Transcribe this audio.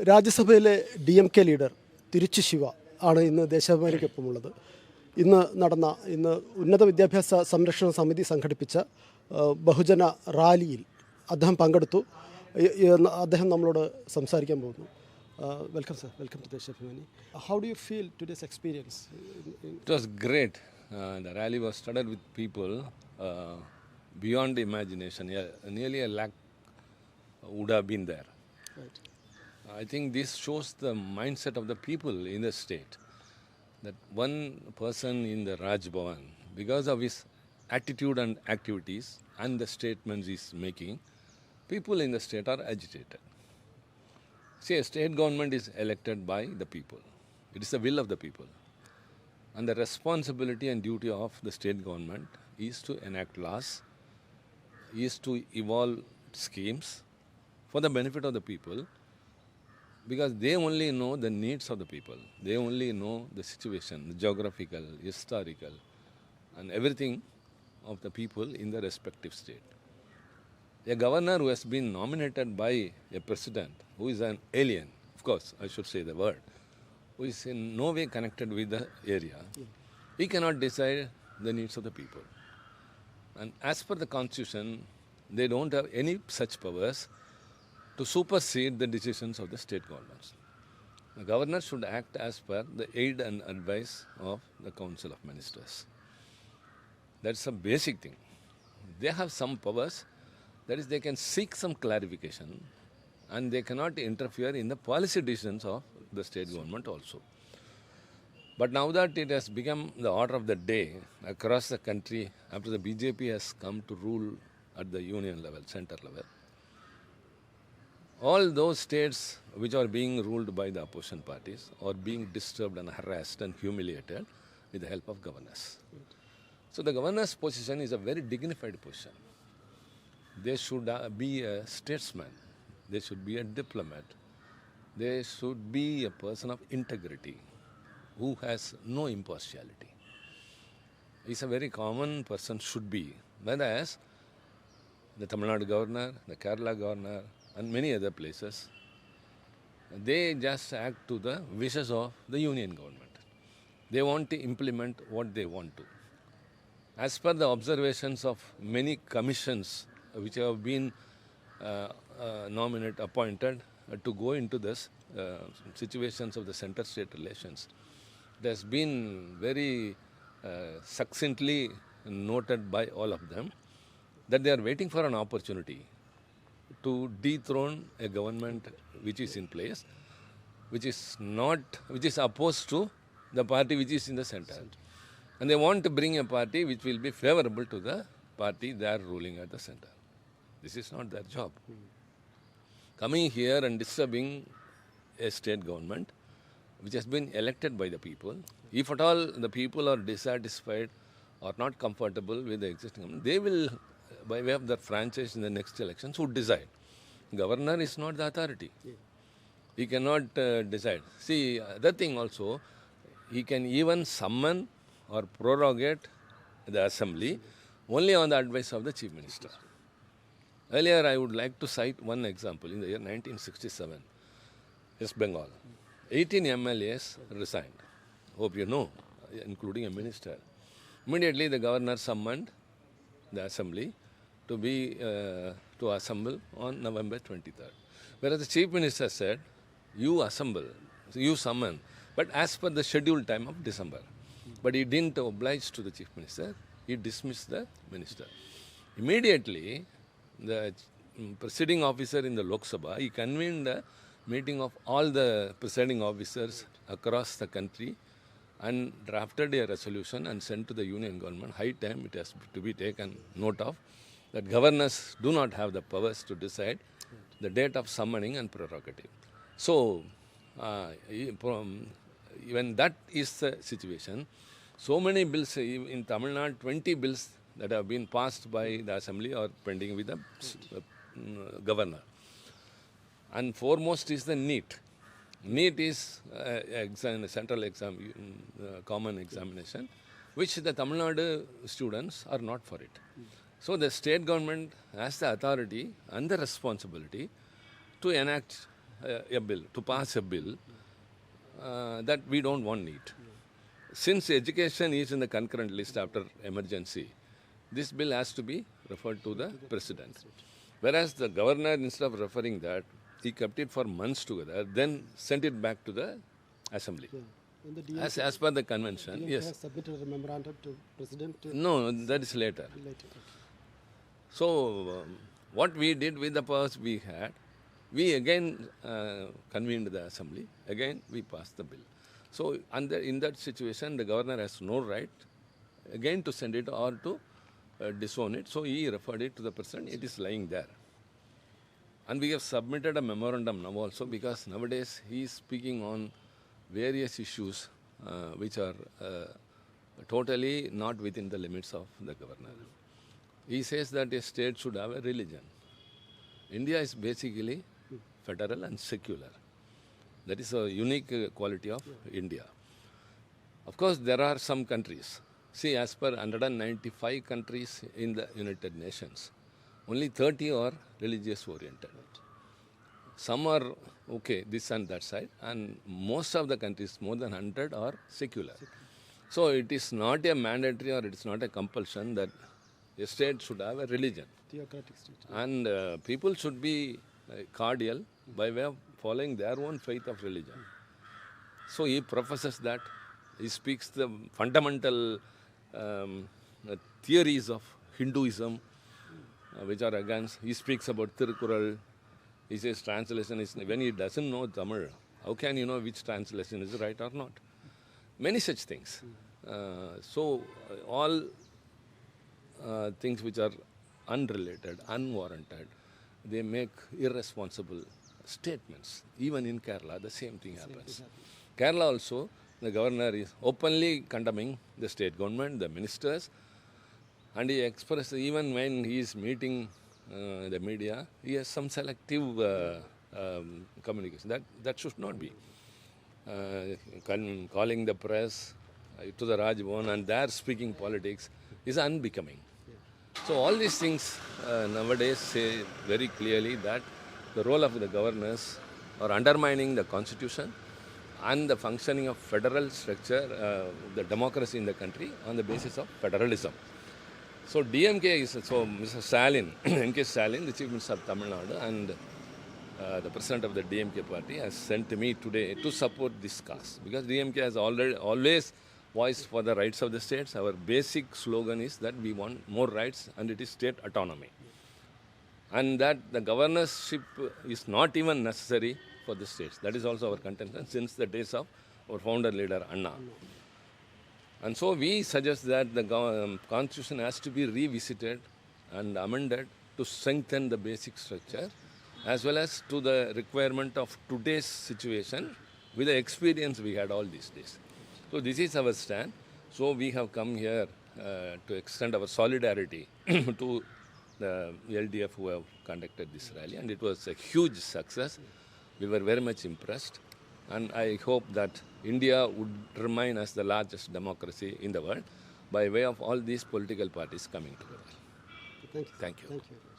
രാജ്യസഭയിലെ DMK leader Tiruchi Shiva ആണ് ഇന്ന് ദേശാഭിമാനിക്കൊപ്പമുള്ളത്. ഇന്ന് ഉന്നത വിദ്യാഭ്യാസ സംരക്ഷണ സമിതി സംഘടിപ്പിച്ച ബഹുജന റാലിയിൽ അദ്ദേഹം പങ്കെടുത്തു. അദ്ദേഹം നമ്മളോട് സംസാരിക്കാൻ പോകുന്നു. Welcome, sir. Welcome to Deshabhimani. How do you feel today's experience? It was great. The rally was started with people beyond imagination. Nearly a lakh would have been there. Right. I think this shows the mindset of the people in the state. That one person in the Raj Bhavan, because of his attitude and activities and the statements he is making, people in the state are agitated. See, a state government is elected by the people. It is the will of the people. And the responsibility and duty of the state government is to enact laws, is to evolve schemes for the benefit of the people, because they only know the needs of the people. They only know the situation, the geographical, historical, and everything of the people in the respective state. A governor who has been nominated by a president who is an alien, of course, I should say the word, who is in no way connected with the area, he cannot decide the needs of the people. And as per the constitution, they don't have any such powers to supersede the decisions of the state governments. The governor should act as per the aid and advice of the Council of Ministers. That's a basic thing. They have some powers. That is, they can seek some clarification and they cannot interfere in the policy decisions of the state government also. But now that it has become the order of the day across the country, after the BJP has come to rule at the union level, center level, all those states which are being ruled by the opposition parties are being disturbed and harassed and humiliated with the help of governors. So the governor's position is a very dignified position. They should be a statesman. They should be a diplomat. They should be a person of integrity who has no impartiality. He's a very common person should be. Whereas the Tamil Nadu governor, the Kerala governor, and many other places, they just act to the wishes of the union government. They want to implement what they want to. As per the observations of many commissions which have been appointed to go into this situations of the center-state relations, it has been very succinctly noted by all of them that they are waiting for an opportunity to dethrone a government which is in place, which is opposed to the party which is in the center. And they want to bring a party which will be favorable to the party they are ruling at the center. This is not their job. Coming here and disturbing a state government which has been elected by the people, if at all the people are dissatisfied or not comfortable with the existing government, they will, by way of their franchise in the next elections, would decide. Governor is not the authority. He cannot decide. See, other thing also, he can even summon or prorogate the assembly only on the advice of the chief minister. Earlier, I would like to cite one example. In the year 1967, West Bengal, 18 MLAs resigned. Hope you know, including a minister. Immediately, the governor summoned the assembly to assemble on November 23rd. Whereas the chief minister said, you assemble, you summon, but as per the scheduled time of December. But he didn't oblige to the chief minister. He dismissed the minister. Immediately, the presiding officer in the Lok Sabha, he convened a meeting of all the presiding officers across the country and drafted a resolution and sent to the union government. High time it has to be taken note of that governors do not have the powers to decide the date of summoning and prerogative. So, when that is the situation, so many bills in Tamil Nadu, 20 bills that have been passed by the assembly are pending with the governor. And foremost is the NEET. NEET is central exam, common examination, which the Tamil Nadu students are not for it. So the state government has the authority and the responsibility to enact a bill, to pass a bill that we don't want NEET. Since education is in the concurrent list after emergency, this bill has to be referred to the president. Whereas the governor, instead of referring that, he kept it for months together, then sent it back to the assembly. And the DMK, As per the convention, DMK yes. has submitted a memorandum to President No, that is later. later. So, what we did with the powers we had, we again convened the assembly, again we passed the bill. So, in that situation, the governor has no right again to send it or to disown it. So, he referred it to the president, it is lying there. And we have submitted a memorandum now also, because nowadays he is speaking on various issues which are totally not within the limits of the governor. He says that a state should have a religion. India is basically federal and secular. That is a unique quality of India. Of course, there are some countries. See, as per 195 countries in the United Nations, only 30 are religious oriented. Some are okay, this and that side, and most of the countries, more than 100, are secular. So it is not a mandatory or it is not a compulsion that a state should have a religion. Theocratic state. And people should be cordial by way of following their own faith of religion. So he professes that, he speaks the fundamental theories of Hinduism, which are against, he speaks about Tirukural. He says translation is, when he doesn't know Tamil, how can you know which translation is right or not? Many such things. All things which are unrelated, unwarranted, they make irresponsible statements. Even in Kerala, the same thing happens. Kerala also, the governor is openly condemning the state government, the ministers, and he expressed, even when he is meeting the media, he has some selective communication. That should not be. Calling the press to the Raj Bhavan and there speaking politics is unbecoming. So all these things nowadays say very clearly that the role of the governors are undermining the constitution and the functioning of federal structure, the democracy in the country on the basis of federalism. So DMK is, so Mr. Stalin, M.K. Stalin, the Chief Minister of Tamil Nadu and the President of the DMK party has sent me today to support this cause. Because DMK has always voiced for the rights of the states. Our basic slogan is that we want more rights and it is state autonomy. And that the governorship is not even necessary for the states. That is also our contention since the days of our founder leader Anna. And so we suggest that the constitution has to be revisited and amended to strengthen the basic structure as well as to the requirement of today's situation with the experience we had all these days. So this is our stand. So we have come here to extend our solidarity to the LDF who have conducted this rally, and it was a huge success. We were very much impressed. And I hope that India would remain as the largest democracy in the world by way of all these political parties coming together. Thank you. Thank you. Thank you.